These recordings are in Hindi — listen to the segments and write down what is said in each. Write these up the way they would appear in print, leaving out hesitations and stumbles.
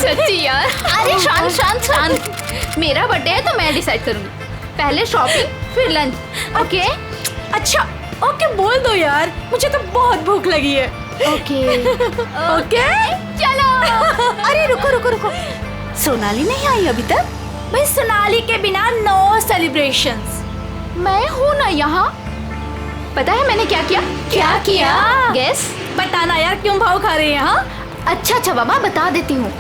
सच्ची यार। अरे शांत शांत शांत, मेरा बर्थडे है तो मैं डिसाइड करूंगी। पहले शॉपिंग फिर लंच, ओके? अच्छा ओके बोल दो यार, मुझे तो बहुत भूख लगी है। ओके ओके चलो। अरे रुको रुको रुको, सोनाली नहीं आई अभी तक? भाई सोनाली के बिना नो सेलिब्रेशंस। मैं हूँ ना यहाँ। पता है मैंने क्या किया? क्या किया? गेस। बताना यार, क्यों भाव खा रहे हैं? हाँ अच्छा अच्छा बाबा बता देती हूँ।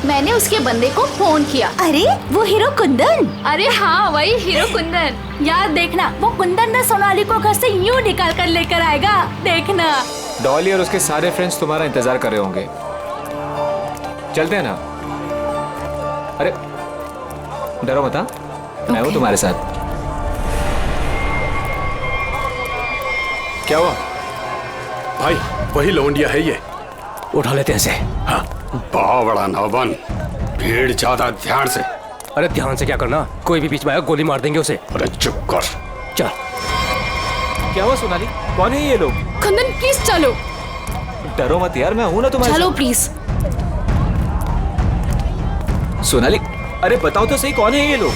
मैंने उसके बंदे को फोन किया। अरे वो हीरो कुंदन। अरे हाँ वही हीरो कुंदन। यार देखना, वो कुंदन ना सोनाली को घर से यूं निकाल कर लेकर आएगा, देखना। डॉली और उसके सारे फ्रेंड्स तुम्हारा इंतजार कर रहे होंगे। चलते हैं ना? अरे डरो मत, मैं हूँ तुम्हारे साथ। क्या हुआ भाई? वही लौंडिया है ये, उठा लेते हैं इसे। हाँ बहुत बड़ा नौबन, भीड़ ज्यादा, ध्यान से। अरे ध्यान से क्या करना, कोई भी बीच में आया गोली मार देंगे उसे। अरे चुप कर। चल। क्या हुआ सोनाली, कौन है ये लोग? कुंदन प्लीज चलो। डरो मत यार, मैं हूं ना तुम्हारे चलो साथ। प्लीज। सोनाली अरे बताओ तो सही, कौन है ये लोग?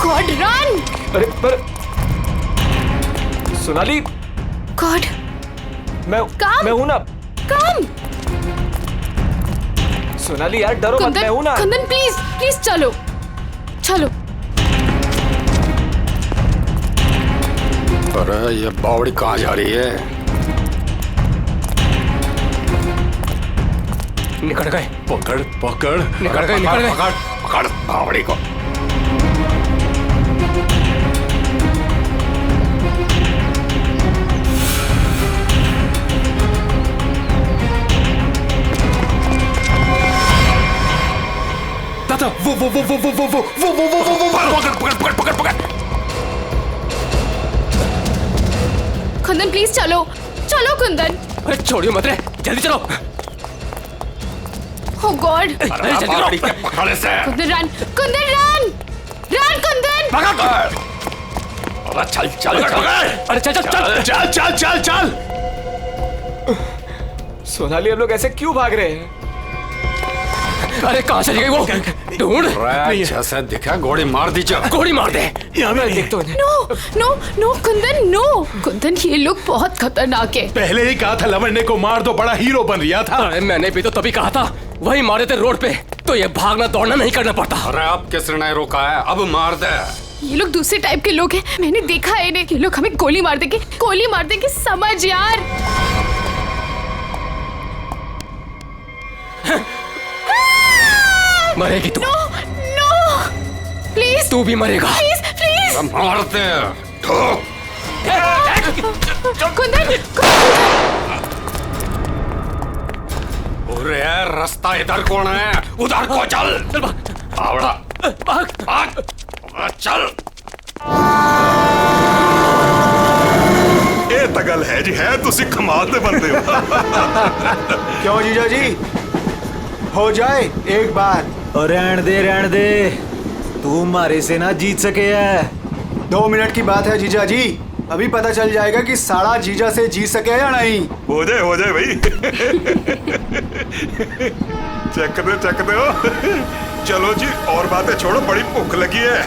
God run. अरे पर सोनाली, गॉड मैं हूं ना। कम। सोनाली यार डरो मत, मैं हूं ना। कुंदन प्लीज प्लीज चलो चलो। अरे ये बावड़ी कहाँ जा रही है? निकल गए। पकड़ पकड़, निकल गए, निकल गए। पकड़ पकड़ बावड़ी को। दादा वो पकड़ पकड़ पकड़। कुंदन प्लीज चलो चलो कुंदन। अरे छोड़ियो मत रे, जल्दी चलो। ओह गॉड। अरे बावड़ी के पकड़े से। Kundan run, Kundan run run Kundan. अरे चल चल चल। अरे चल चल चल चल चल चल चल। सोनाली, हम लोग ऐसे क्यों भाग रहे हैं? अरे कहाँ चली गई वो? ढूंढ। जैसे दिखा गोली मार दी, चल गोली मार दे। यहाँ मैं देखता हूँ। No no no Kundan no. Kundan ये लोग बहुत खतरनाक है। पहले ही कहा था लवंडे को मार दो, बड़ा हीरो बन रिया था। अरे मैंने भी तो तभी कहा था, वही मारे थे रोड पे, तो ये भागना दौड़ना नहीं करना पड़ता। अरे अब किसने नहीं रोका है, अब मार दे। ये लोग दूसरे टाइप के लोग हैं, मैंने देखा है इन्हें। ये लोग हमें गोली मार देंगे, गोली मार देंगे, समझ यार। मरेगी तू। No no please. तू भी मरेगा। Please please. मार दे। ठोक। कुंदन अरे रास्ता इधर कौन है? उधर को चल। चल भाग। आवड़ा भाग। भाग। चल। ਇਹ ਤਾਂ ਗੱਲ ਹੈ ਜੀ, ਹੈ ਤੁਸੀਂ ਕਮਾਲ ਦੇ ਬੰਦੇ ਹੋ। क्यों जीजा जी, हो जाए एक बार। और रहन दे, तू मारे से ना जीत सके है। 2 मिनट की बात है जीजा जी, अभी पता चल जाएगा कि साड़ा जीजा से जीत सके या नहीं। हो जाए भाई। चक दे हो। चलो जी और बातें छोड़ो, बड़ी भूख लगी है।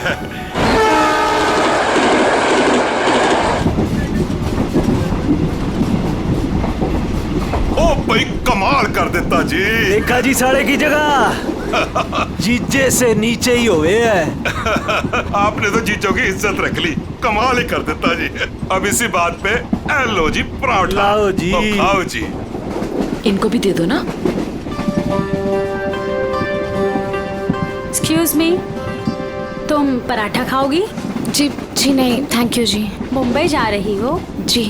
ओ भाई कमाल कर देता जी। देखा जी साड़े की जगह जीजे से नीचे ही हुए है। आपने तो जीजो की इज्जत रख ली, कमाल ही कर देता जी। अब इसी बात पे लो जी पराठा। लाओ जी। तो खाओ जी। इनको भी दे दो ना। एक्सक्यूज मी, तुम पराठा खाओगी? जी जी नहीं थैंक यू जी। मुंबई जा रही हो? जी।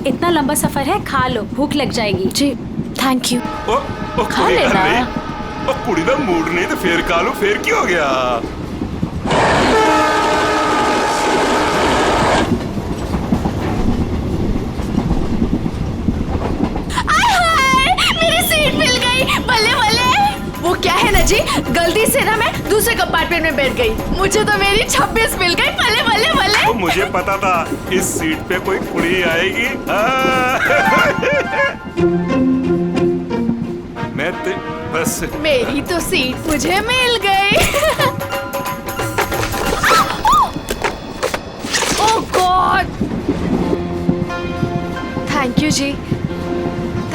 इतना लंबा सफर है, खा लो, भूख लग जाएगी। जी थैंक यू। ओ खा कुड़ी लेना। नहीं, ओ कुड़ी दा मूड नहीं तो फिर खा लो, फिर क्या हो गया? मेरी सीट मिल गई, बल्ले बल्ले। वो क्या है ना जी, गलती से ना मैं दूसरे कंपार्टमेंट में बैठ गई, मुझे तो मेरी 26 मिल गई। बल्ले बल्ले बल्ले। तो मुझे पता था इस सीट पे कोई कुड़ी आएगी। होते बस। मेरी तो सीट मुझे मिल गई। Oh god, thank you ji,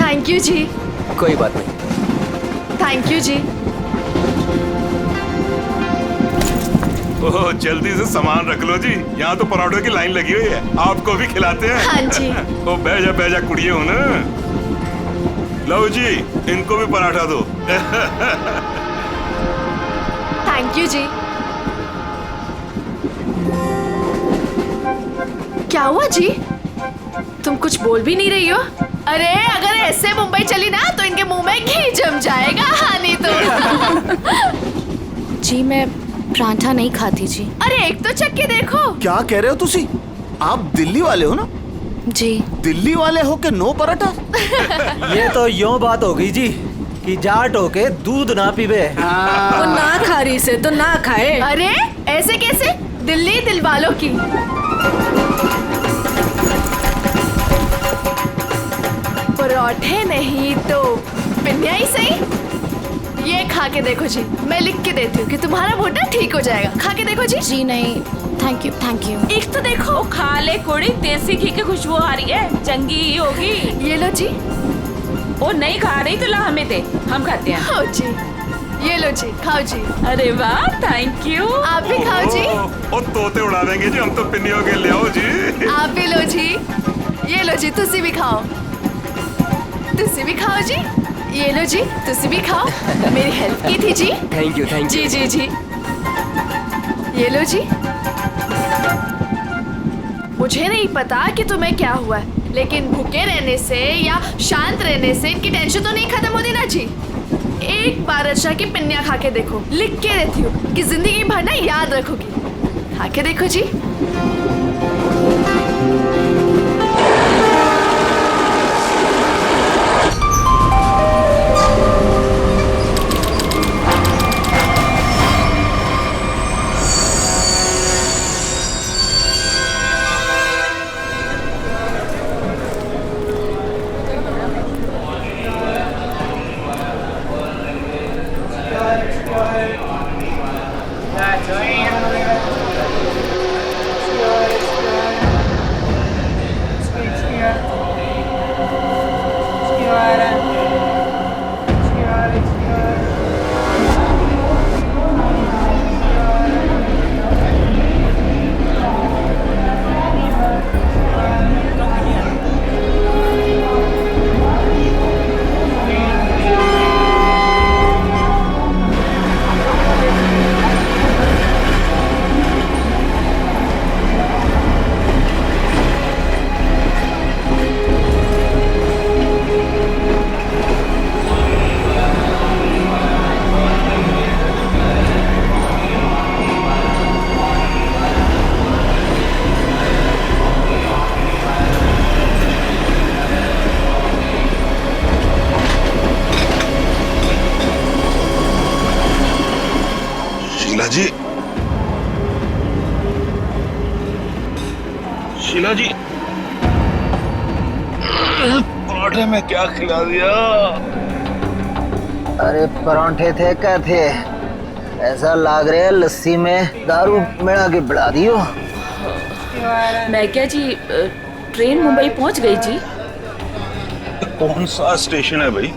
thank you ji, कोई बात नहीं। थैंक यू जी। ओह जल्दी से सामान रख लो जी, यहाँ तो पराठों की लाइन लगी हुई है, आपको भी खिलाते हैं। हाँ जी। ओ बैजा कुड़िए हो ना। लो जी, इनको भी पराठा दो। थैंक यू जी। क्या हुआ जी, तुम कुछ बोल भी नहीं रही हो? अरे अगर ऐसे मुंबई चली ना तो इनके मुंह में घी जम जाएगा। हाँ नहीं तो। जी मैं पराठा नहीं खाती जी। अरे एक तो चख के देखो। क्या कह रहे हो तुसी? आप दिल्ली वाले हो ना? जी। दिल्ली वाले हो के नो पराठा? ये तो यूं बात हो गई जी कि जाट हो के दूध ना पीवे। वो ना खा रही से तो ना खाए। अरे ऐसे कैसे, दिल्ली दिल वालों की। पराठे नहीं तो पिन्निया ही सही। ये खा के देखो जी, मैं लिख के देती हूँ कि तुम्हारा घुटना ठीक हो जाएगा। खा के देखो जी। जी नहीं, थैंक यू थैंक यू। एक तो देखो। खा ले कुड़ी, देसी घी की खुशबू आ रही है, चंगी ही होगी। ये लो जी। वो नहीं खा रही तो ला हमें दे, हम खाते हैं। खाओ जी, ये लो जी, खाओ जी। अरे वाह, थैंक यू। आप भी खाओ जी। ओ तोते उड़ा देंगे जी, हम तो पिन्नियों के ले आओ जी। आप भी लो जी, ये लो जी, तुसी भी खाओ, तुसी भी खाओ जी। ये लो जी, तुसी भी खाओ, मेरी हेल्प की थी जी। थैंक यू थैंक जी जी जी, ये लो जी। मुझे नहीं पता कि तुम्हें क्या हुआ है, लेकिन भूखे रहने से या शांत रहने से इनकी टेंशन तो नहीं खत्म होती ना जी। एक बार अच्छा की पिन्निया खा के देखो, लिख के रहती हूँ कि जिंदगी भर ना याद रखोगी। खा के देखो जी। शीला जी, शीला जी, पराठे में क्या खिला दिया? अरे परांठे थे क्या थे? ऐसा लाग रहा है लस्सी में दारू मिला के बढ़ा दियो। मैं क्या जी, ट्रेन मुंबई पहुंच गई जी। कौन सा स्टेशन है भाई?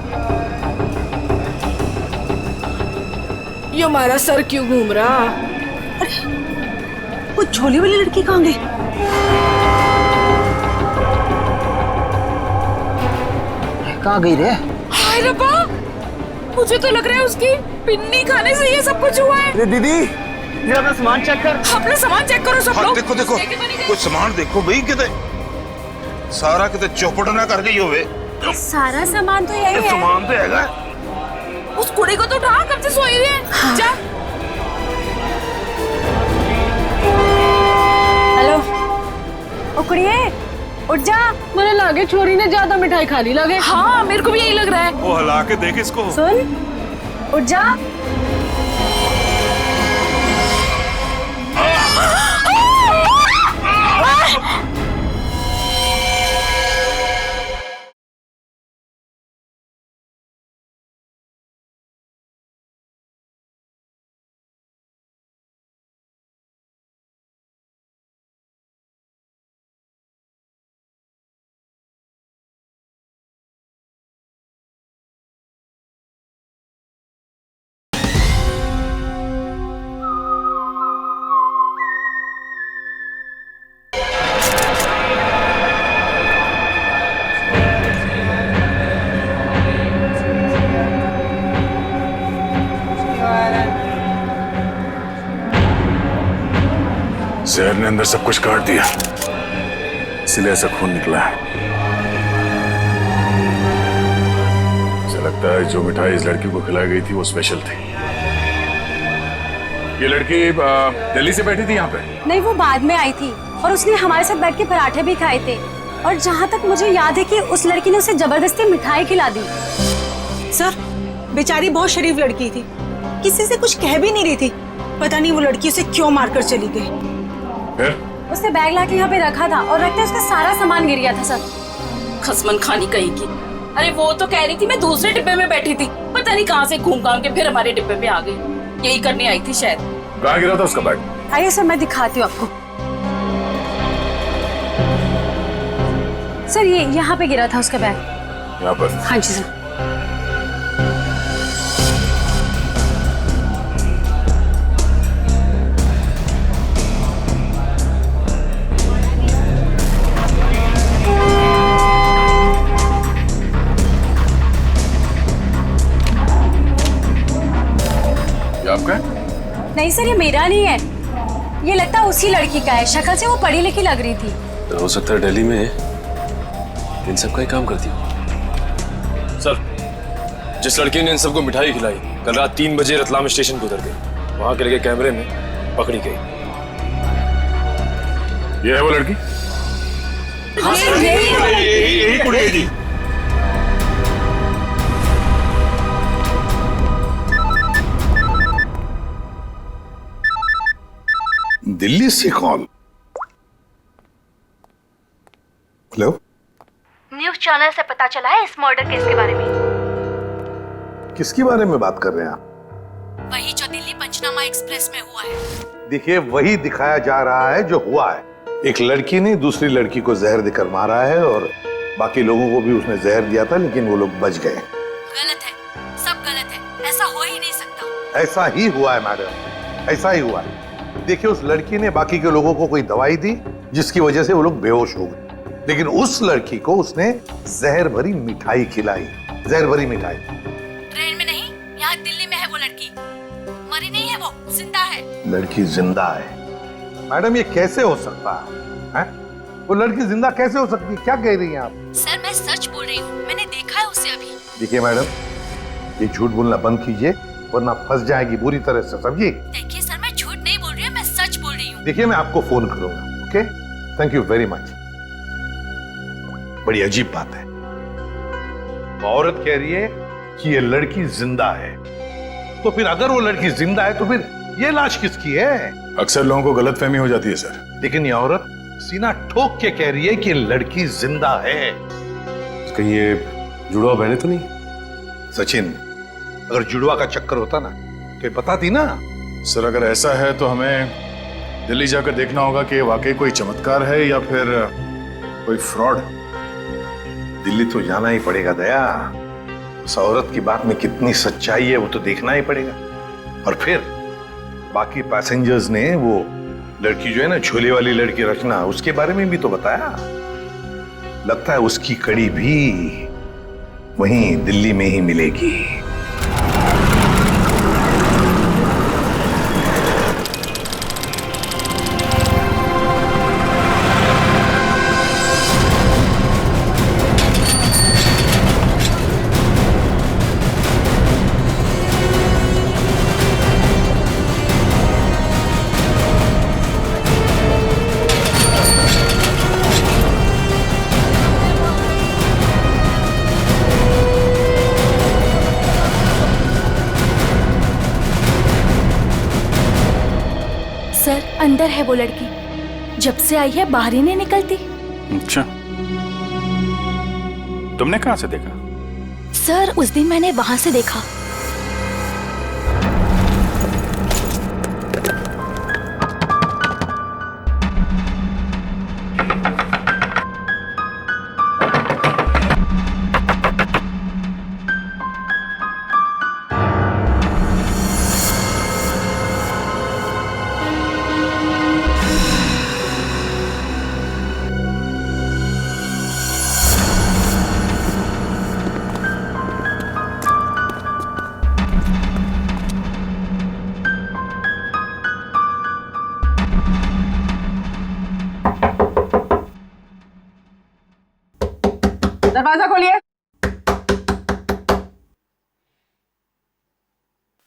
ये हमारा सर क्यों घूम रहा? वो झोली वाली लड़की कहाँ गई? कहाँ गई रे? हाय रब्बा, मुझे तो लग रहा है उसकी पिन्नी खाने से ये सब कुछ हुआ है। अरे दीदी, जरा अपना सामान चेक कर। अपना सामान चेक करो सब लोग। देखो देखो, कुछ सामान देखो भाई, किते सारा किते चौपट ना कर गई होवे। सारा सामान तो यही है। सामान तो हैगा। उस कुड़ी को तो उठा, कब से सोई हुई है। हाँ। जा। हेलो, ओ कुड़िए, उठ जा। मुझे लगे छोरी ने ज्यादा मिठाई खा ली लगे। हाँ मेरे को भी यही लग रहा है। वो हिला के देख इसको। सुन, उठ जा। जहर ने अंदर सब कुछ काट दिया, इसलिए ऐसा खून निकला है। मुझे लगता है जो मिठाई इस लड़की को खिलाई गई थी वो स्पेशल थी। ये लड़की दिल्ली से बैठी थी यहाँ पे? नहीं, वो बाद में आई थी और उसने हमारे साथ बैठ के पराठे भी खाए थे। और जहाँ तक मुझे याद है कि उस लड़की ने उसे जबरदस्ती मिठाई खिला दी। सर, बेचारी बहुत शरीफ लड़की थी, किसी से कुछ कह भी नहीं रही थी। पता नहीं वो लड़की उसे क्यों मारकर चली गई। फिर? उसने बैग लाके यहाँ पे रखा था और रखते उसका सारा सामान गिर गया था सर। खसमन खानी कहीं की। अरे वो तो कह रही थी मैं दूसरे डिब्बे में बैठी थी, पता नहीं कहाँ से घूम घाम के फिर हमारे डिब्बे में आ गई। यही करने आई थी शायद। कहाँ गिरा था उसका बैग? आइए सर, मैं दिखाती हूँ आपको। सर, ये यहाँ पे गिरा था उसका बैग। यहाँ पर? हाँ जी सर। आपका? नहीं सर, ये मेरा नहीं है, ये लगता है उसी लड़की का है। शक्ल से वो पढ़ी लिखी लग रही थी। तो हो सकता है दिल्ली में इन सब का ही काम करती हो। सर, जिस लड़की ने इन सबको मिठाई खिलाई कल रात 3 बजे रतलाम स्टेशन पे उतर गई, वहां के लगे कैमरे में पकड़ी गई। ये है वो लड़की? यही कुड़ी जी। दिल्ली से कॉल। हेलो, न्यूज चैनल से पता चला है इस मर्डर केस के बारे में। किसके बारे में बात कर रहे हैं आप? वही जो दिल्ली पंचनामा एक्सप्रेस में हुआ है। देखिए, वही दिखाया जा रहा है जो हुआ है। एक लड़की ने दूसरी लड़की को जहर देकर मारा है और बाकी लोगों को भी उसने जहर दिया था, लेकिन वो लोग बच गए। गलत है, सब गलत है, ऐसा हो ही नहीं सकता। ऐसा ही हुआ है मैडम, ऐसा ही हुआ है। देखिए, उस लड़की ने बाकी के लोगों को कोई दवाई दी जिसकी वजह से वो लोग बेहोश हो गए, लेकिन उस लड़की को उसने जहर भरी मिठाई खिलाई। जहर भरी मिठाई। ट्रेन में नहीं, यहाँ दिल्ली में है वो लड़की। मरी नहीं है, वो जिंदा है। लड़की जिंदा है? मैडम, ये कैसे हो सकता है? वो लड़की जिंदा कैसे हो सकती है? क्या कह रही हैं आप? सर, मैं सच बोल रही हूँ, मैंने देखा है उसे अभी। देखिए मैडम, ये झूठ बोलना बंद कीजिए वरना फंस जाएगी बुरी तरह से, समझिए? देखिए सर, मैं झूठ नहीं बोल रही हूँ, मैं सच बोल रही हूँ। देखिए, मैं आपको फोन करूंगा। Okay, thank you very much. बड़ी अजीब बात है, औरत कह रही है कि ये लड़की जिंदा है, तो फिर अगर वो लड़की जिंदा है तो फिर ये लाश किसकी है? अक्सर लोगों को गलतफहमी हो जाती है सर। लेकिन ये औरत सीना ठोक के कह रही है कि लड़की जिंदा है। कहीं ये जुड़वा बहने तो नहीं? सचिन, अगर जुड़वा का चक्कर होता ना तो ये बताती ना। सर, अगर ऐसा है तो हमें दिल्ली जाकर देखना होगा कि वाकई कोई चमत्कार है या फिर कोई फ्रॉड। दिल्ली तो जाना ही पड़ेगा दया। उस औरत की बात में कितनी सच्चाई है वो तो देखना ही पड़ेगा। और फिर बाकी पैसेंजर्स ने वो लड़की जो है ना, झोले वाली लड़की रचना, उसके बारे में भी तो बताया। लगता है उसकी कड़ी भी वहीं दिल्ली में ही मिलेगी। सर, अंदर है वो लड़की, जब से आई है बाहर ही नहीं निकलती। अच्छा, तुमने कहां से देखा? सर, उस दिन मैंने वहां से देखा। दरवाजा खोलिए।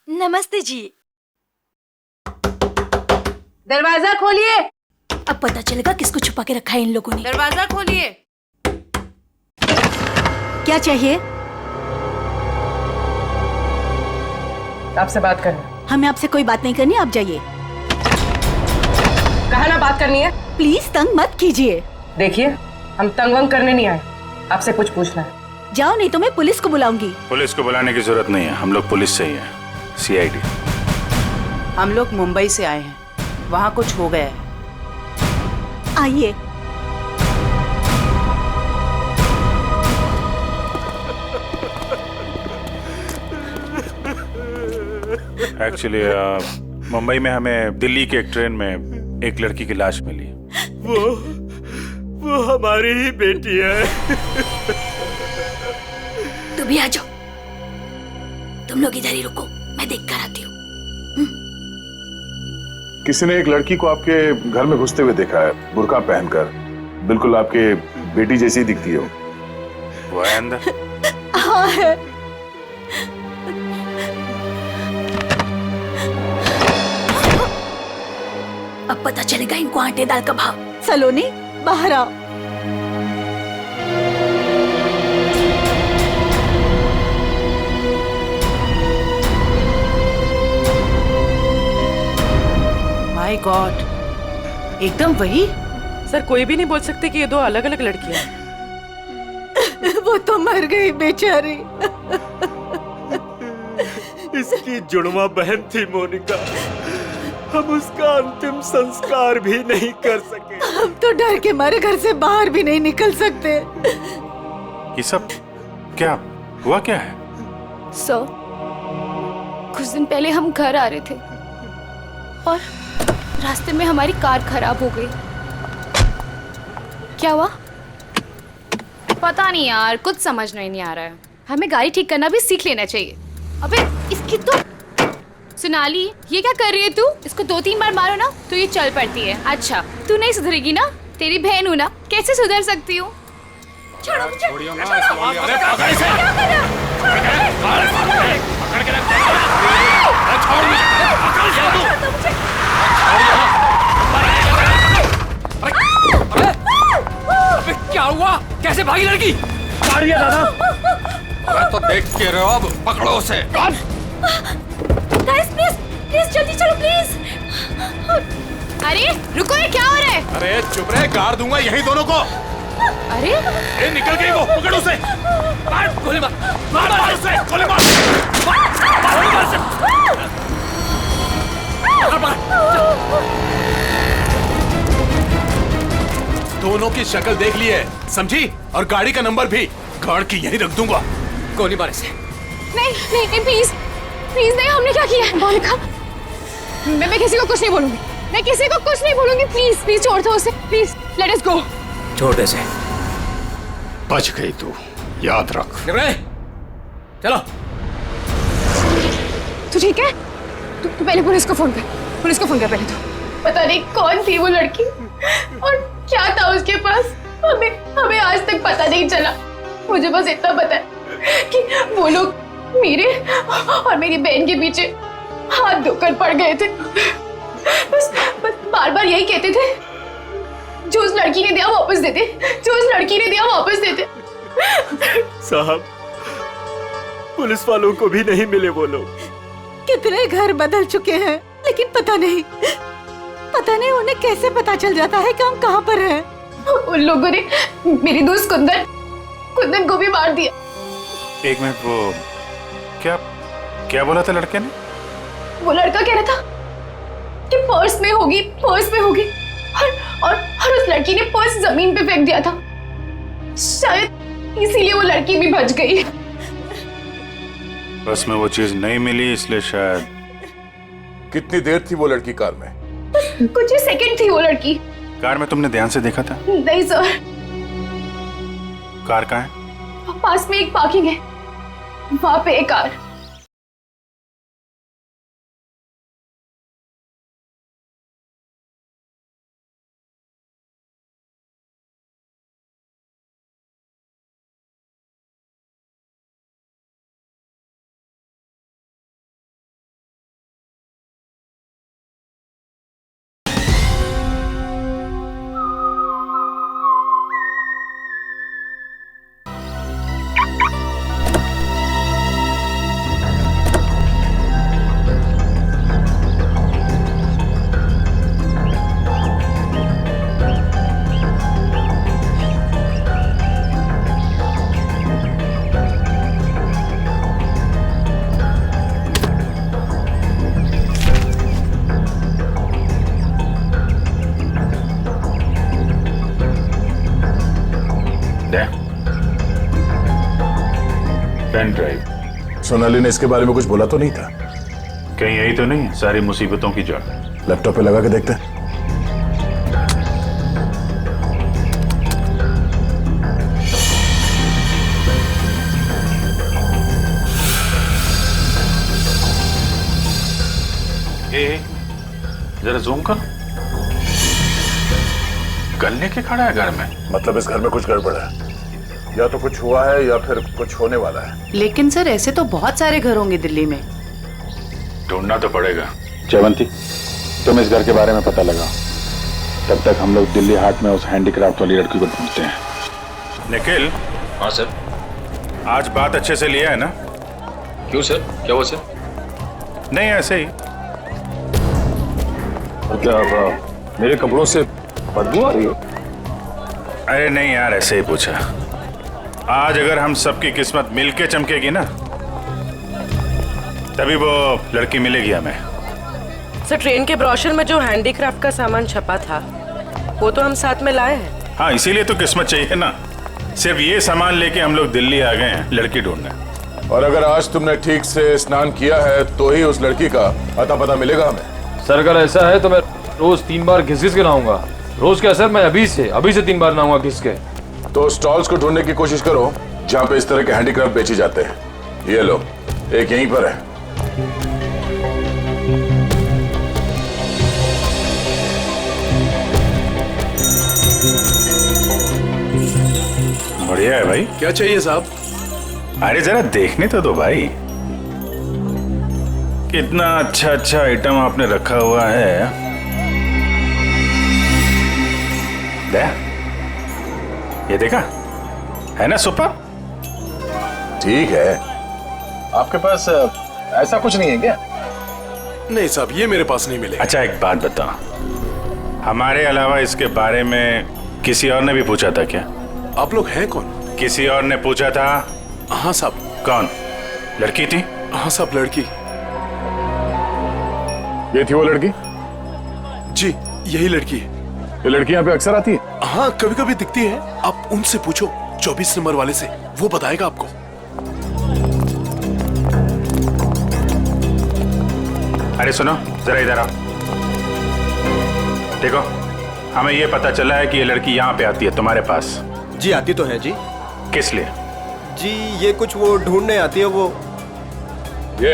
नमस्ते जी। दरवाजा खोलिए। अब पता चलेगा किसको छुपा के रखा है इन लोगों ने। दरवाजा खोलिए। क्या चाहिए? आपसे बात करना। हमें आपसे कोई बात नहीं करनी, आप जाइए। कहा ना बात करनी है। प्लीज तंग मत कीजिए। देखिए, हम तंग वंग करने नहीं आए, आपसे कुछ पूछना है। जाओ, नहीं तो मैं पुलिस को बुलाऊंगी। पुलिस को बुलाने की जरूरत नहीं है, हम लोग पुलिस से ही हैं, CID। हम लोग मुंबई से आए हैं, वहाँ कुछ हो गया है। आइए। एक्चुअली मुंबई में हमें दिल्ली के एक ट्रेन में एक लड़की की लाश मिली। वो हमारी ही बेटी है। तुम भी आ जाओ। तुम लोग इधर ही रुको, मैं देख कर आती हूँ। किसी ने एक लड़की को आपके घर में घुसते हुए देखा है, बुर्का पहनकर। बिल्कुल आपके बेटी जैसी दिखती है वो है अंदर। हाँ है। अब पता चलेगा इनको आटे दाल का भाव। सलोनी, बाहर आओ। माय गॉड, एकदम वही। सर, कोई भी नहीं बोल सकते कि ये दो अलग अलग लड़कियां हैं। वो तो मर गई बेचारी। इसकी जुड़वा बहन थी मोनिका। हम उसका अंतिम संस्कार भी नहीं कर सके। हम तो डर के मारे घर से बाहर भी नहीं निकल सकते। ये सब क्या हुआ, क्या है? सर, कुछ दिन पहले हम घर आ रहे थे और रास्ते में हमारी कार खराब हो गई। क्या हुआ? पता नहीं यार, कुछ समझ नहीं आ रहा है। हमें गाड़ी ठीक करना भी सीख लेना चाहिए। अबे इसकी तो सोनाली, ये क्या कर रही है तू? इसको 2-3 बार मारो ना तो ये चल पड़ती है। अच्छा, तू नहीं सुधरेगी ना? तेरी बहन हूँ ना, कैसे सुधर सकती हूँ? छोड़ो मुझे। छोड़ियो ना, छोड़ो। छोड़ियो। अरे क्या पकड़ इसे। कर रहे हो? छोड़ो मुझे। पकड़ के रख। छोड़ मुझे। पकड़ जा तू। छोड़ दो मुझे। अबे क्या हुआ? कैसे भागी लड़की? मारिए दादा। अरे तो देख के रहे हो, अब पकड़ो उसे। गाइस प्लीज, प्लीज जल्दी चलो प्लीज। अरे रुको, ये क्या हो रहा है? अरे चुप रहे, गाड़ दूंगा यही दोनों को। अरे ए, निकल गई वो, पकड़ उसे। मार, गोली मार, मार उसे, गोली मार। गोली मार उसे। दोनों की शक्ल देख ली है, समझी? और गाड़ी का नंबर भी गाड़ की यही रख दूंगा। गोली मार इसे। नहीं नहीं नहीं, प्लीज प्लीज नहीं, हमने क्या किया है? मोनिका, मैं किसी को कुछ नहीं बोलूंगी। मैं किसी को कुछ नहीं बोलूंगी। प्लीज प्लीज छोड़ दो उसे, प्लीज लेट अस गो। छोड़ दे इसे। बच गई तू, याद रख। चलो। तू ठीक है? तू पहले पुलिस को फोन कर। पुलिस को फोन कर पहले तो। पता नहीं कौन थी वो लड़की और क्या था उसके पास। हमें आज तक पता नहीं चला। मुझे बस इतना पता है कि वो लोग मेरे और मेरी बहन के पीछे हाथ धोकर पड़ गए थे। बस बार बार यही कहते थे, जो उस लड़की ने दिया वापस देते, जो उस लड़की ने दिया वापस देते। साहब, पुलिस वालों को भी नहीं मिले वो लोग। कितने घर बदल चुके हैं, लेकिन पता नहीं उन्हें कैसे पता चल जाता है कि हम कहाँ पर हैं। उन लोगों ने मेरी दोस्त कुंदन को भी मार दिया। एक मिनट, वो क्या बोला था लड़के ने? वो लड़का कह रहा था कि पर्स में होगी और उस लड़की ने पर्स जमीन पे फेंक दिया था। शायद इसीलिए वो लड़की भी बच गई। बस में वो चीज नहीं मिली, इसलिए शायद। कितनी देर थी वो लड़की कार में? कुछ ही सेकंड थी वो लड़की। कार में तुमने ध्यान से देखा था? नहीं सर। कार कहाँ है? पास में एक पार्किंग है, वहां पे एक कार। Pen drive. सोनाली ने इसके बारे में कुछ बोला तो नहीं था? कहीं यही तो नहीं है सारी मुसीबतों की जड़? लैपटॉप पे लगा के देखते हैं। जरा जूम कर। गन लेके खड़ा है घर में? मतलब इस घर में कुछ गड़बड़ है, या तो कुछ हुआ है या फिर कुछ होने वाला है। लेकिन सर ऐसे तो बहुत सारे घर होंगे दिल्ली में। ढूंढना तो पड़ेगा। जयवंती, तुम इस घर के बारे में पता लगाओ, तब तक हम लोग दिल्ली हाट में उस हैंडीक्राफ्ट वाली लड़की को ढूंढते हैं। निखिल। हाँ सर। आज बात अच्छे से लिया है ना? क्यों सर, क्या हुआ सर? नहीं ऐसे ही। और क्या मेरे कपड़ों से बदबू आ रही है? अरे नहीं यार, ऐसे ही पूछा। आज अगर हम सबकी किस्मत मिलके चमकेगी ना, तभी वो लड़की मिलेगी हमें। सर ट्रेन के ब्रोशर में जो हैंडीक्राफ्ट का सामान छपा था वो तो हम साथ में लाए हैं। हाँ, इसीलिए तो किस्मत चाहिए ना। सिर्फ ये सामान लेके हम लोग दिल्ली आ गए हैं लड़की ढूंढने। और अगर आज तुमने ठीक से स्नान किया है तो ही उस लड़की का अता पता मिलेगा हमें। सर अगर ऐसा है तो मैं रोज 3 बार घिस के नहाऊंगा। रोज क्या सर, मैं अभी से 3 बार नहाऊंगा घिस के। तो स्टॉल्स को ढूंढने की कोशिश करो जहाँ पे इस तरह के हैंडीक्राफ्ट बेचे जाते हैं। ये लो, एक यहीं पर है। बढ़िया है भाई। क्या चाहिए साहब? अरे जरा देखने तो दो भाई, कितना अच्छा अच्छा आइटम आपने रखा हुआ है। दे, ये देखा है ना सुपर? ठीक है, आपके पास ऐसा कुछ नहीं है क्या? नहीं साहब, ये मेरे पास नहीं मिलेगा। अच्छा एक बात बता, हमारे अलावा इसके बारे में किसी और ने भी पूछा था क्या? आप लोग हैं कौन? किसी और ने पूछा था? हाँ साहब। कौन? लड़की थी? हाँ साहब, लड़की। ये थी वो लड़की? जी यही लड़की है। ये लड़की यहाँ पे अक्सर आती है? हाँ कभी कभी दिखती है। आप उनसे पूछो 24 नंबर वाले से, वो बताएगा आपको। अरे सुनो जरा इधर आओ। देखो, हमें ये पता चला है कि ये लड़की यहाँ पे आती है तुम्हारे पास। जी आती तो है जी। किस लिए? जी ये कुछ वो ढूंढने आती है वो। ये?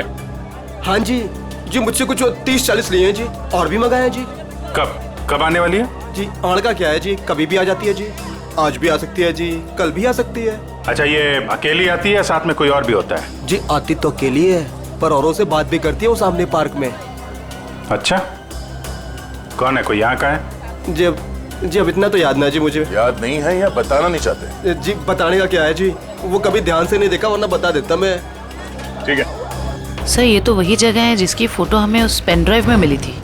हाँ जी जी, मुझसे कुछ 30-40 लिए हैं जी, और भी मंगाए हैं जी। कब आने वाली है? जी आड़ का क्या है जी, कभी भी आ जाती है जी। आज भी आ सकती है जी, कल भी आ सकती है। अच्छा, ये अकेली आती है, साथ में कोई और भी होता है? जी आती तो अकेली है, पर औरों से बात भी करती है वो सामने पार्क में। अच्छा, कौन है? कोई यहाँ का है? जी अब इतना तो याद ना जी मुझे। याद नहीं है या बताना नहीं चाहते? जी बताने का क्या है जी, वो कभी ध्यान से नहीं देखा, वरना बता देता मैं। ठीक है सर, ये तो वही जगह है जिसकी फोटो हमें उस पेन ड्राइव में मिली थी।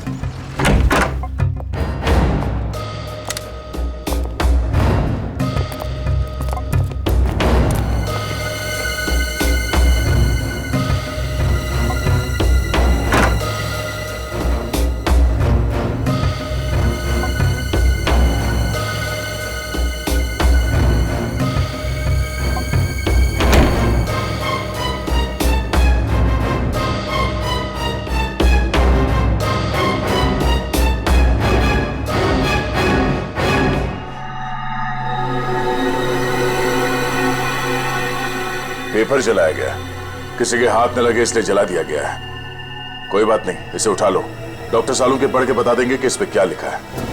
पेपर जलाया गया, किसी के हाथ न लगे इसलिए जला दिया गया है। कोई बात नहीं, इसे उठा लो, डॉक्टर सालून के पढ़ के बता देंगे कि इस पे क्या लिखा है।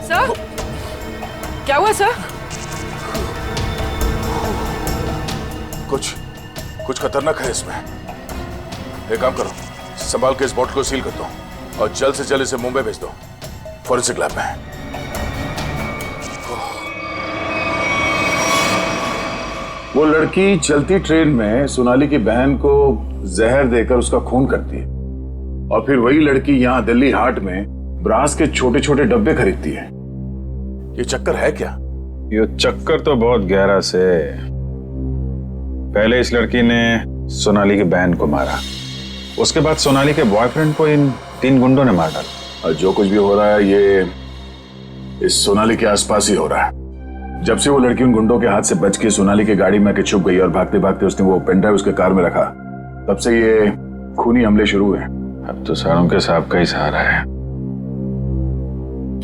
सर क्या हुआ सर? कुछ खतरनाक है इसमें। एक काम करो, संभाल के इस बॉटल को सील कर दो और जल्द से जल्द इसे मुंबई भेज दो फॉरेंसिक लैब में। वो लड़की चलती ट्रेन में सोनाली की बहन को जहर देकर उसका खून करती है और फिर वही लड़की यहाँ दिल्ली हाट में ब्रास के छोटे छोटे डब्बे खरीदती है। ये चक्कर है क्या? ये चक्कर तो बहुत गहरा से। पहले इस लड़की ने सोनाली की बहन को मारा, उसके बाद सोनाली के बॉयफ्रेंड को इन 3 गुंडों ने मार डाला। और जो कुछ भी हो रहा है ये इस सोनाली के आसपास ही हो रहा है। जब से वो लड़की उन गुंडों के हाथ से बच के सोनाली की गाड़ी में आके छुप गई और भागते भागते उसने वो पेनड्राइव उसके कार में रखा, तब से ये खूनी हमले शुरू हुए। अब तो सारों के साहब का ही सहारा है।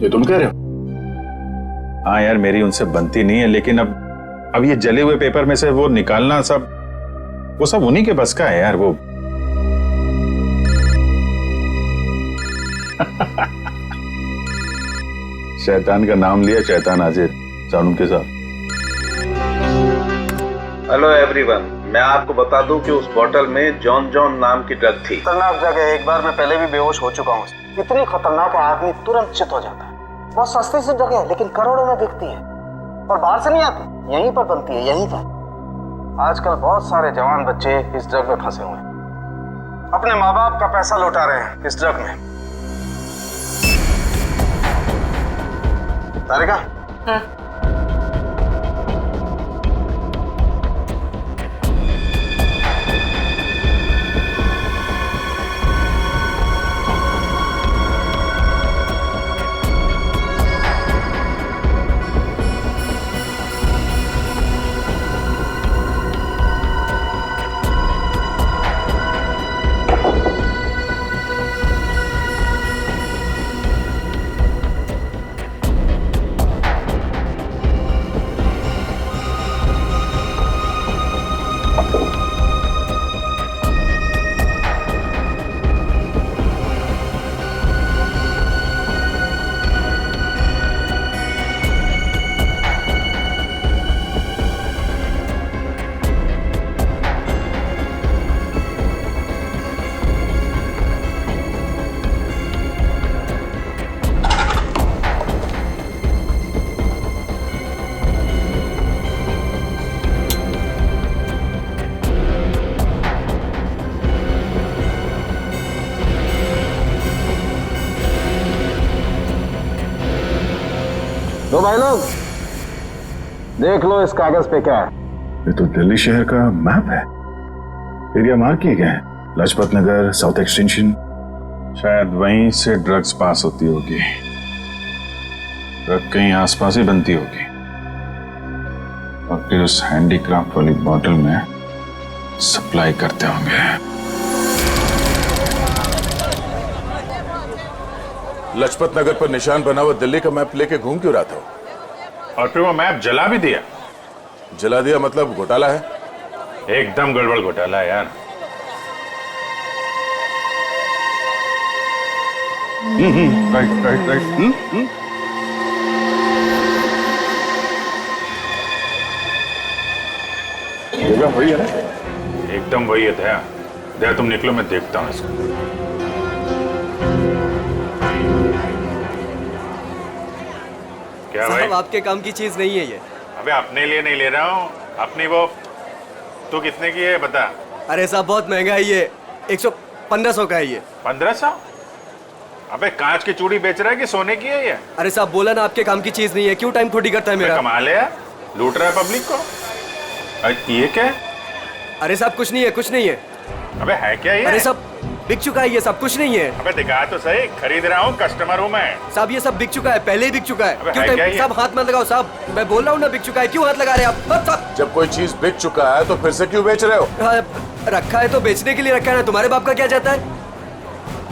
ये तुम कह रहे हो? हाँ यार, मेरी उनसे बनती नहीं है, लेकिन अब ये जले हुए पेपर में से वो निकालना वो सब उन्हीं के बस का है यार। वो शैतान का नाम लिया, शैतान हाजिर। सानुम के साथ। हेलो एवरीवन, मैं आपको बता दूं कि उस बोतल में जॉन जॉन नाम की ड्रग थी। खतरनाक जगह, एक बार मैं पहले भी बेहोश हो चुका हूँ। इतनी खतरनाक है आदमी तुरंत चित हो जाता है। बहुत सस्ती सी जगह है लेकिन करोड़ों में बिकती है और बाहर से नहीं आती, यहीं पर बनती है, यहीं पर। आजकल बहुत सारे जवान बच्चे इस ड्रग में फंसे हुए हैं, अपने माँ बाप का पैसा लौटा रहे हैं इस ड्रग में। तारिका, तो भाई लोग देख लो इस कागज पे क्या है। ये तो दिल्ली शहर का मैप है। एरिया मार्क किए गए हैं, लाजपत नगर, साउथ एक्सटेंशन। शायद वहीं से ड्रग्स पास होती होगी। ड्रग कहीं आसपास ही बनती होगी और फिर उस हैंडीक्राफ्ट वाली बॉटल में सप्लाई करते होंगे। लाजपत नगर पर निशान बना हुआ दिल्ली का मैप लेके घूम क्यों रहा था? और फिर वो मैप जला भी दिया। जला दिया मतलब घोटाला है? एकदम गड़बड़ घोटाला है यार। राइट। जगह वही है ना? एकदम वही है। दया तुम निकलो, मैं देखता हूँ इसको। क्या भाई? आपके काम की चीज नहीं है ये। अबे अपने लिए नहीं ले रहा हूँ, अपनी वो। तू कितने की है बता? अरे साहब बहुत महंगा है ये, 1500 का है ये। 1500? अबे कांच की चूड़ी बेच रहा है कि सोने की है ये? अरे साहब बोला ना आपके काम की चीज नहीं है, क्यों टाइम थोड़ी करता है मेरा? कमाल है यार, लूट रहा है पब्लिक को। ये क्या है? अरे साहब कुछ नहीं है, कुछ नहीं है। अबे है क्या ये? अरे साहब बिक चुका है ये सब, कुछ नहीं है। अबे दिखा तो सही, खरीद रहा हूँ, कस्टमर हूँ मैं। साहब ये सब बिक चुका है, पहले ही बिक चुका है। क्यों है क्या ये? साहब हाथ मत लगाओ साहब, मैं बोल रहा हूँ ना बिक चुका है, क्यों हाथ लगा रहे हैं आप? जब कोई चीज बिक चुका है तो फिर से क्यों बेच रहे हो? रखा है तो बेचने के लिए रखा है ना, तुम्हारे बाप का क्या जाता है?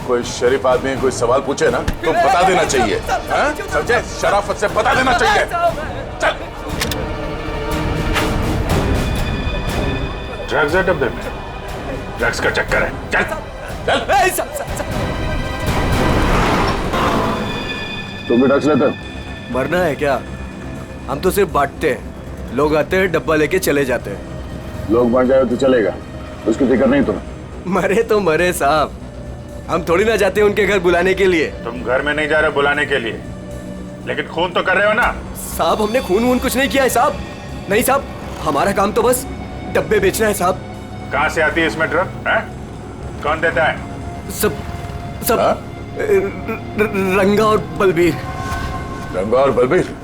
कोई शरीफ आदमी कोई सवाल पूछे ना तो बता देना चाहिए, समझे? शराफत से बता देना चाहिए। चल। ड्रग्स है डब्बे में, ड्रग्स का चक्कर है। चल तुम भी ड्रग्स लेते? मरना है क्या? हम तो सिर्फ बांटते हैं, लोग आते हैं डब्बा लेके चले जाते हैं। लोग बढ़ जाए तो चलेगा, उसकी फिक्र नहीं तुम्हें। मरे तो मरे साहब, हम थोड़ी ना जाते उनके घर बुलाने के लिए। तुम घर में नहीं जा रहे बुलाने के लिए, लेकिन खून तो कर रहे हो ना। साहब हमने खून वून कुछ नहीं किया है साहब। नहीं साहब, हमारा काम तो बस डब्बे बेचना है साहब। कहाँ से आती है इसमें ड्रग? कौन देता है? सब रंगा और बलबीर। रंगा और बलबीर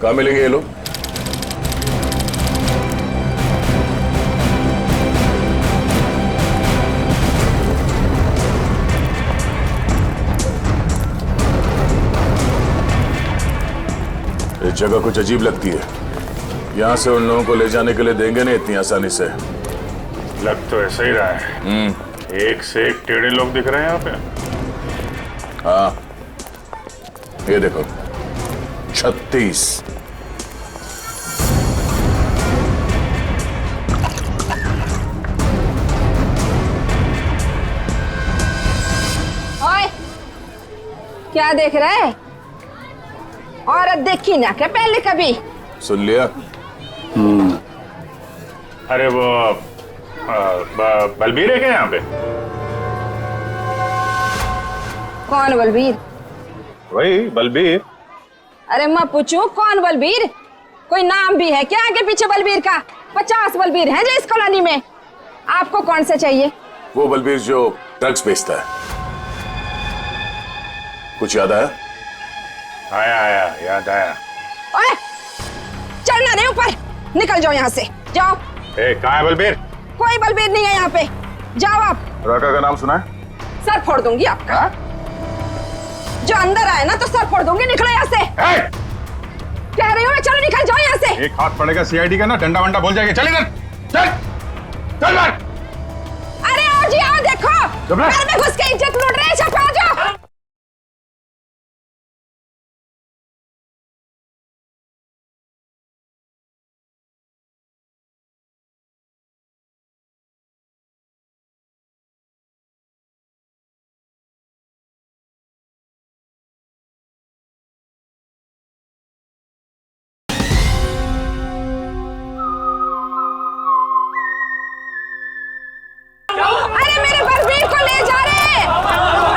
कहाँ मिलेंगे ये लोग? ये जगह कुछ अजीब लगती है। यहाँ से उन लोगों को ले जाने के लिए देंगे नहीं इतनी आसानी से। लग तो ऐसा ही रहा है। एक से एक टेढ़े लोग दिख रहे हैं यहाँ पे। हाँ, ये देखो 36। ओए, क्या देख रहा है? औरत देखी ना क्या पहले कभी? सुन लिया? अरे वो बलबीर है क्या यहाँ पे? कौन बलबीर? वही बलबीर। अरे मैं पूछूं कौन बलबीर? कोई नाम भी है क्या आगे पीछे बलबीर का? 50 बलबीर हैं जो इस कॉलोनी में। आपको कौन सा चाहिए? वो बलबीर जो ड्रग्स बेचता है। कुछ याद आया? आया याद आया। ओए, चलना नहीं ऊपर, निकल जाओ यहाँ से, जाओ। कहाँ है बलबीर? कोई बलबीर नहीं है यहाँ पे, जाओ आप। राका का नाम सुना है? सर फोड़ दूंगी आपका। जो अंदर आए ना तो सर फोड़ दूंगी, निकलो यहाँ से। कह रही हूँ मैं, चलो निकल जाओ यहाँ से। एक हाथ पड़ेगा सीआईडी का ना, डंडा वंडा बोल जाएगा। चल इधर, चल चल बाहर। अरे आओ जी आओ, देखो घर में घुस के इज्जत लूट रहे हैं, छपा जाओ। अरे मेरे बलबीर को ले जा रहे,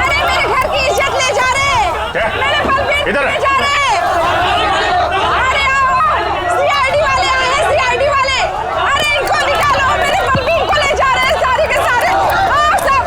अरे मेरे घर की इज्जत ले जा रहे, मेरे बलबीर को ले जा रहे। अरे आओ, सीआईडी वाले आए हैं, सीआईडी वाले। अरे इनको निकालो, मेरे बलबीर को ले जा रहे हैं सारे के सारे। आओ सब।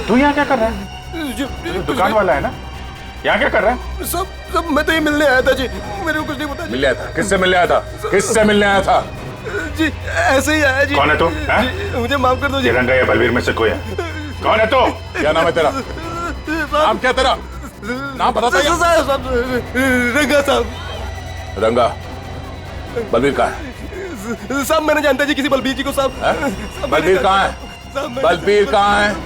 तू यहाँ क्या कर रहा है? दुकान वाला है ना? यहाँ क्या कर रहा है? सब मैं तो ही मिलने आया था जी, मेरे को कुछ नहीं पता। मिलने आया था? किससे मिलने आया था? किससे मिलने आया था? जी ऐसे ही आया जी। कौन है तू? मुझे माफ कर दो जी। रंगा या बलबीर में से कोई है? कौन है तू? क्या नाम है तेरा? नाम क्या तेरा? नाम पता था? रंगा साहब। रंगा। बलबीर कहाँ है? साहब मैंने जानता जी किसी बलबीर जी को साहब। बलबीर कहाँ है? बलबीर कहाँ है?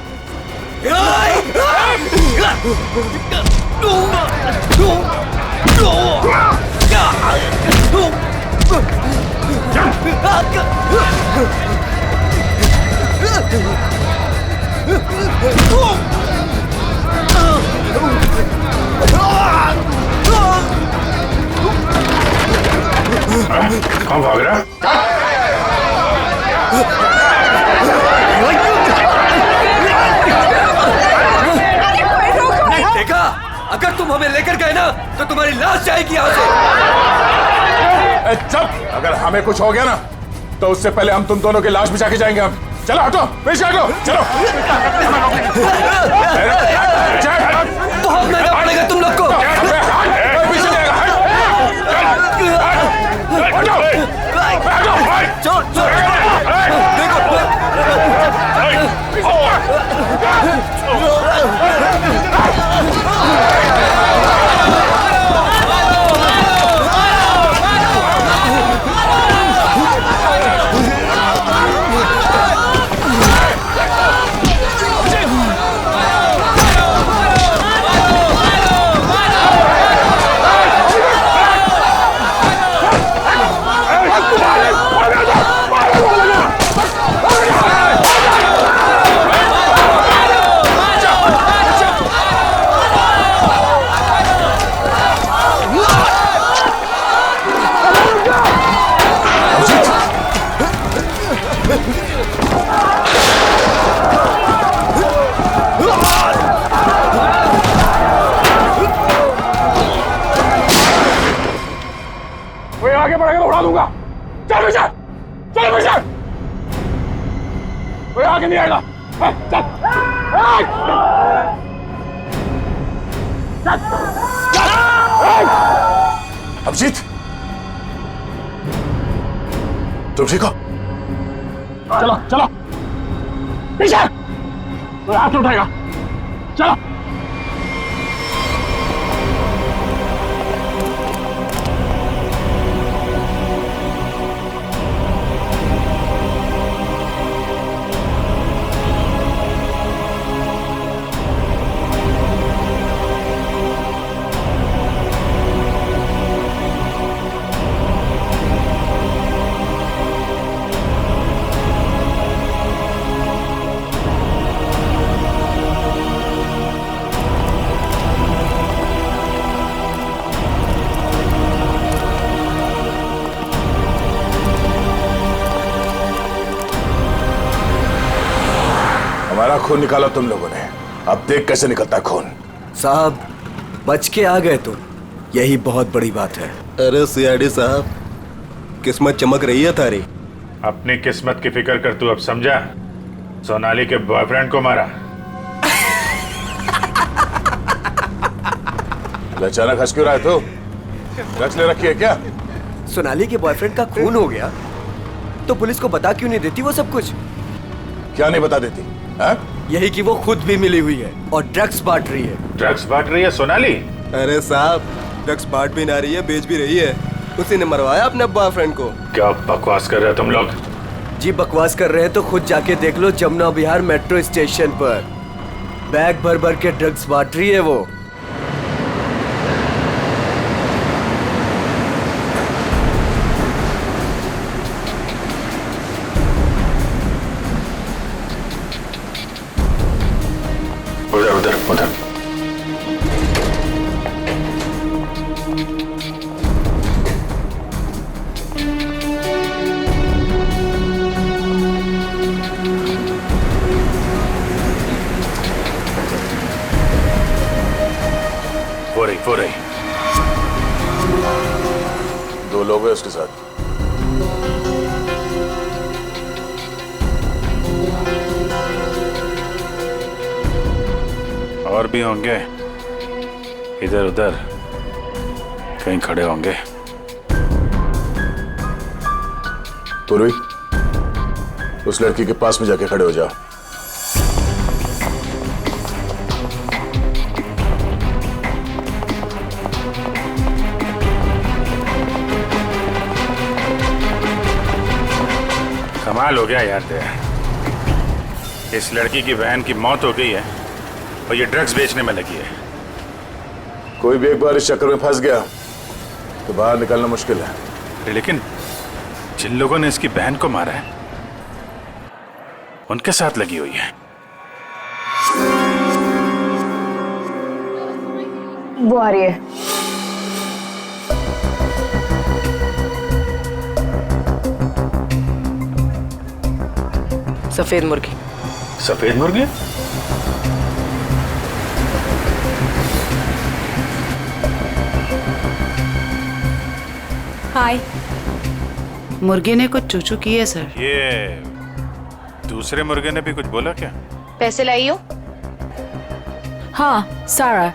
कौन भाग रहा? देखा, अगर तुम हमें लेकर गए ना तो तुम्हारी लाश जाएगी यहाँ से। चुप! अगर हमें कुछ हो गया ना तो उससे पहले हम तुम दोनों की लाश बिछा के जाएंगे। हम चलो, हटो, पीछे हटो, चलो। बहुत महंगा पड़ेगा तुम लोग को। पीछे पड़ेगा तो उड़ा दूंगा। चल पीछे, चल पीछे, कोई आगे नहीं आएगा। चल अभिजीत, तुम ठीक हो? चलो चलो पीछे, कोई हाथ उठाएगा। चलो हमारा खून निकाला तुम लोगों ने, अब देख कैसे निकलता है खून। साहब बच के आ गए तो यही बहुत बड़ी बात है। अरे सीआईडी साहब, किस्मत चमक रही है तारी। अपनी किस्मत की फिक्र कर, तू अब समझा? सोनाली के बॉयफ्रेंड को मारा। अचानक हंस क्यों रहा है तू? ड्रग्स ले रखी है क्या? सोनाली के बॉयफ्रेंड का खून हो गया तो पुलिस को बता क्यों नहीं देती वो सब कुछ? क्या नहीं बता देती? यही कि वो खुद भी मिली हुई है और ड्रग्स बांट रही है। ड्रग्स बांट रही है सोनाली? अरे साहब, ड्रग्स बांट भी ना रही है, बेच भी रही है। उसी ने मरवाया अपने बॉयफ्रेंड को। क्या बकवास कर रहे हो तुम लोग? जी बकवास कर रहे हैं तो खुद जाके देख लो, जमुना विहार मेट्रो स्टेशन पर बैग भर भर के ड्रग्स बांट रही है वो। उधर उधर उधर। हो रही। 2 लोग हैं उसके साथ। और भी होंगे, इधर उधर कहीं खड़े होंगे। पूर्वी, उस लड़की के पास में जाके खड़े हो जाओ। कमाल हो गया यार तेरा। इस लड़की की बहन की मौत हो गई है और ये ड्रग्स बेचने में लगी है। कोई भी एक बार इस चक्कर में फंस गया तो बाहर निकलना मुश्किल है। लेकिन जिन लोगों ने इसकी बहन को मारा है उनके साथ लगी हुई है। वो आ रही है। सफेद मुर्गी। सफेद मुर्गी? हाय। मुर्गे ने कुछ चूचू की है सर। ये दूसरे मुर्गे ने भी कुछ बोला क्या? पैसे लाई हो? हाँ सारा।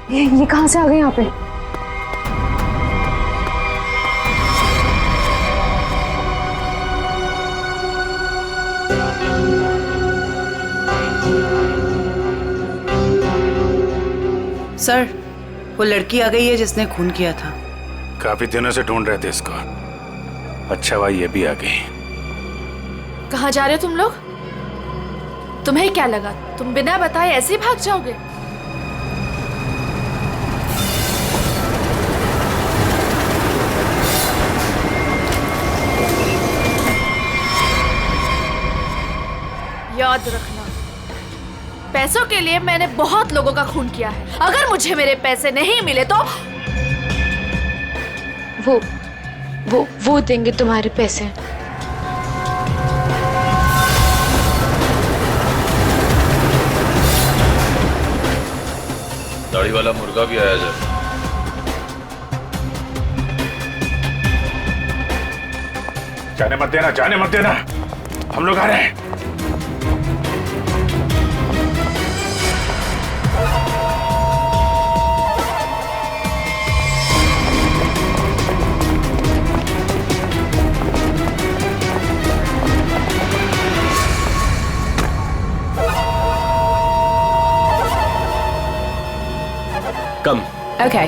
ये कहां से आ गए यहाँ पे? सर वो लड़की आ गई है जिसने खून किया था। काफी दिनों से ढूंढ रहे थे इसको। अच्छा भाई ये भी आ गई। कहाँ जा रहे हो तुम लोग? तुम्हें क्या लगा तुम बिना बताए ऐसे ही भाग जाओगे? याद रखना, पैसों के लिए मैंने बहुत लोगों का खून किया है। अगर मुझे मेरे पैसे नहीं मिले तो वो देंगे तुम्हारे पैसे। दाढ़ी वाला मुर्गा भी आया जब। जाने मत देना, जाने मत देना, हम लोग आ रहे हैं। कम। Okay.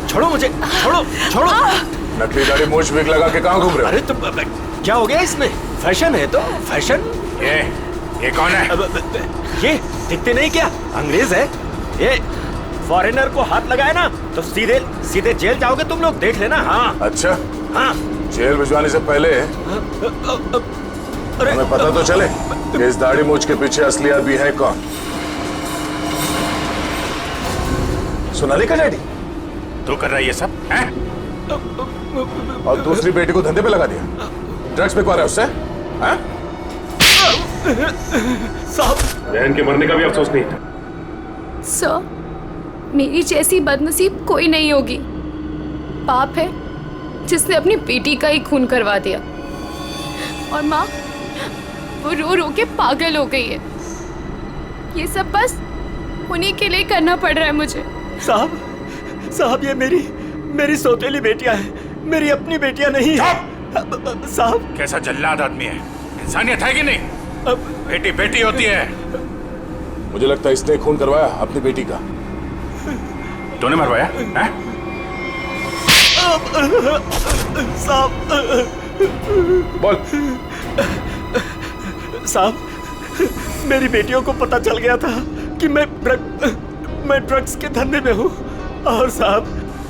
छोड़ो मुझे, छोड़ो छोड़ो। नकली दाढ़ी मूछ विग लगा के कहाँ घूम रहे हो? अरे तो क्या हो गया इसमें? फैशन है तो फैशन। ये कौन है? ये दिखते नहीं क्या? अंग्रेज है ये। फॉरेनर को हाथ लगाए ना तो सीधे सीधे जेल जाओगे तुम लोग, देख लेना। हाँ अच्छा, हाँ। जेल भिजवाने से पहले हमें पता तो चले कि इस दाढ़ी मूछ के पीछे असली आदमी है कौन। सोनाली का डैडी तू कर रहा है ये सब हैं? और दूसरी बेटी को धंधे पे लगा दिया, ड्रग्स पे कौन है उससे? हैं? साहब, बहन के मरने का भी अफसोस नहीं था। सर, मेरी जैसी बदनसीब कोई नहीं होगी। पाप है जिसने अपनी बेटी का ही खून करवा दिया, और माँ वो रो रो के पागल हो गई है। ये सब बस उन्हीं के लिए करना पड़ रहा है मुझे। साहब ये मेरी सौतेली बेटियां हैं, मेरी अपनी बेटियां नहीं है। साहब कैसा जल्लाद आदमी है, इंसानियत है कि नहीं? बेटी बेटी होती है। मुझे लगता है इसने खून करवाया अपनी बेटी का। तूने मरवाया हैं? साहब बोल। साहब मेरी बेटियों को पता चल गया था कि मैं ड्रग्स के धंधे में हूँ, और साहब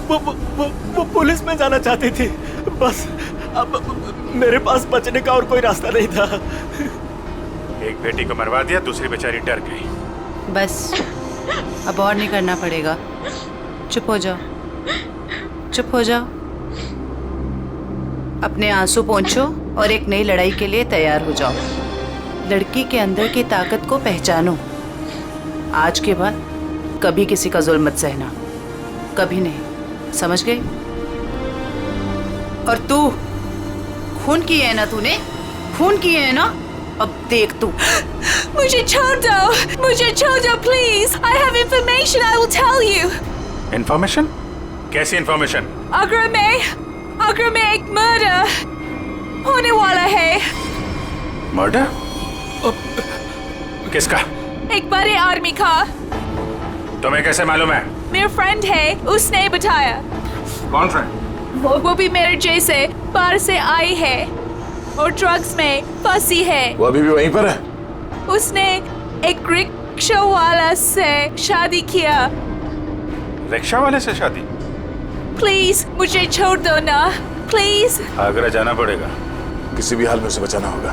वो पुलिस में जाना चाहती थी। बस अब मेरे पास बचने का और कोई रास्ता नहीं था। एक बेटी को मरवा दिया, दूसरी बेचारी डर गई। बस अब और नहीं करना पड़ेगा। चुप हो जाओ, चुप हो जाओ। अपने आंसू पोंछो और एक नई लड़ाई के लिए तैयार हो जाओ। लड़की के अंदर की ताकत को पहचानो। आज के बाद कभी किसी का जुल्म मत सहना, कभी नहीं, समझ गई? और तू खून किए है ना, तूने खून किए है ना, अब देख तू। मुझे छोड़ दो, मुझे छोड़ दो please. I have information, I will tell you. Information? कैसी इंफॉर्मेशन? आगरा में एक मर्डर होने वाला है। मर्डर? किसका? एक बड़े आदमी का। तुम्हें कैसे मालूम है? मेरा फ्रेंड है, उसने बताया। कौन फ्रेंड? वो भी मेरे जैसे बाहर से आई है और ड्रग्स में फंसी है। वो अभी भी वहीं पर है? उसने एक रिक्शा वाला से शादी किया। रिक्शा वाले से शादी? प्लीज मुझे छोड़ दो ना, प्लीज। आगरा जाना पड़ेगा। किसी भी हाल में उसे बचाना होगा।